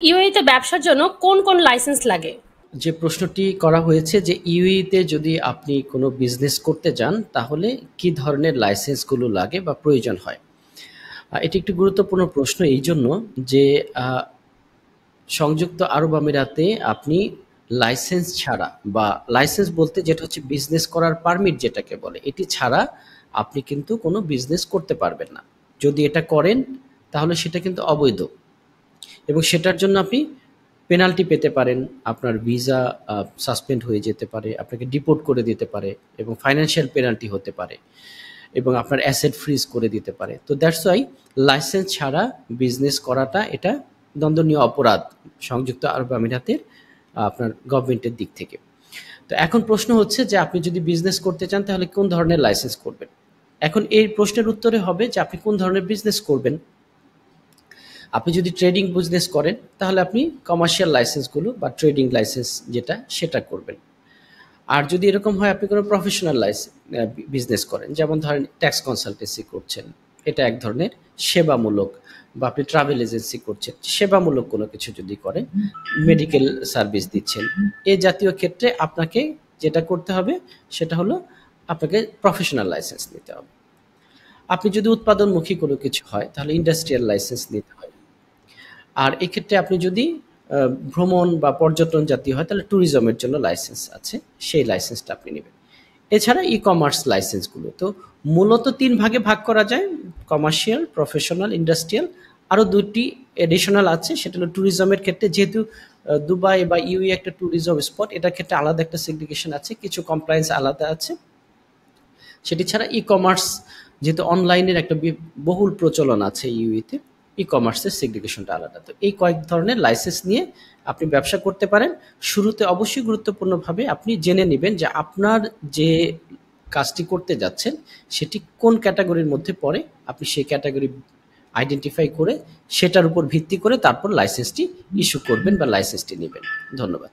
ইউএইতে ব্যবসার জন্য কোন কোন লাইসেন্স লাগে? যে প্রশ্নটি করা হয়েছে যে ইউএইতে যদি আপনি কোনো বিজনেস করতে যান তাহলে কি ধরনের লাইসেন্সগুলো লাগে বা প্রয়োজন হয়। এটি একটি গুরুত্বপূর্ণ প্রশ্ন এই জন্য যে সংযুক্ত আরব আমিরাতে আপনি লাইসেন্স ছাড়া বা লাইসেন্স বলতে যেটা হচ্ছে বিজনেস করার পারমিট যেটাকে বলে এটি ছাড়া আপনি কিন্তু কোনো বিজনেস করতে পারবেন না। যদি এটা করেন তাহলে সেটা কিন্তু অবৈধ এবং সেটার জন্য আপনি পেনাল্টি পেতে পারেন, আপনার ভিসা সাসপেন্ড হয়ে যেতে পারে, আপনাকে ডিপোর্ট করে দিতে পারে এবং ফাইন্যান্সিয়াল পেনাল্টি হতে পারে এবং আপনার অ্যাসেট ফ্রিজ করে দিতে পারে। তো দ্যাটস ওয়াই লাইসেন্স ছাড়া বিজনেস করাটা এটা দণ্ডনীয় অপরাধ সংযুক্ত আরব আমিরাতের আপনার গভর্নমেন্টের দিক থেকে। তো এখন প্রশ্ন হচ্ছে যে আপনি যদি বিজনেস করতে চান তাহলে কোন ধরনের লাইসেন্স করবেন। এখন এই প্রশ্নের উত্তরে হবে যে আপনি কোন ধরনের বিজনেস করবেন। আপনি যদি ট্রেডিং বিজনেস করেন তাহলে আপনি কমার্শিয়াল লাইসেন্সগুলো বা ট্রেডিং লাইসেন্স যেটা সেটা করবেন। আর যদি এরকম হয় আপনি কোনো প্রফেশনাল বিজনেস করেন, যেমন ধরেন ট্যাক্স কনসালটেন্সি করছেন, এটা এক ধরনের সেবামূলক, বা আপনি ট্রাভেল এজেন্সি করছেন, সেবামূলক কোনো কিছু যদি করেন, মেডিকেল সার্ভিস দিচ্ছেন, এ জাতীয় ক্ষেত্রে আপনাকে যেটা করতে হবে সেটা হলো আপনাকে প্রফেশনাল লাইসেন্স নিতে হবে। আপনি যদি উৎপাদনমুখী কোনো কিছু হয় তাহলে ইন্ডাস্ট্রিয়াল লাইসেন্স নিতে হয়। আর এক্ষেত্রে আপনি যদি ভ্রমণ বা পর্যটন জাতীয় হয় তাহলে ট্যুরিজমের জন্য লাইসেন্স আছে, সেই লাইসেন্সটা আপনি নেবেন। এছাড়া ই-কমার্স লাইসেন্সগুলো তো মূলত ৩ ভাগে ভাগ করা যায়: কমার্শিয়াল, প্রফেশনাল, ইন্ডাস্ট্রিয়াল। আরও ২টি এডিশনাল আছে, সেটা হলো ট্যুরিজমের ক্ষেত্রে, যেহেতু দুবাই বা ইউএই একটা ট্যুরিজম স্পট, এটার ক্ষেত্রে আলাদা একটা সেগ্রিগেশন আছে, কিছু কমপ্লায়েন্স আলাদা আছে। সেটি ছাড়া ই-কমার্স, যেহেতু অনলাইনের একটা বহুল প্রচলন আছে ইউএইতে, ই-কমার্সের সেগ্রিগেশনটা আলাদা। তো এই কয়েক ধরনের লাইসেন্স নিয়ে আপনি ব্যবসা করতে পারেন। শুরুতে অবশ্যই গুরুত্বপূর্ণভাবে আপনি জেনে নেবেন যে আপনার যে কাজটি করতে যাচ্ছেন সেটি কোন ক্যাটাগরির মধ্যে পড়ে। আপনি সেই ক্যাটাগরি আইডেন্টিফাই করে সেটার উপর ভিত্তি করে তারপর লাইসেন্সটি ইস্যু করবেন বা লাইসেন্সটি নেবেন। ধন্যবাদ।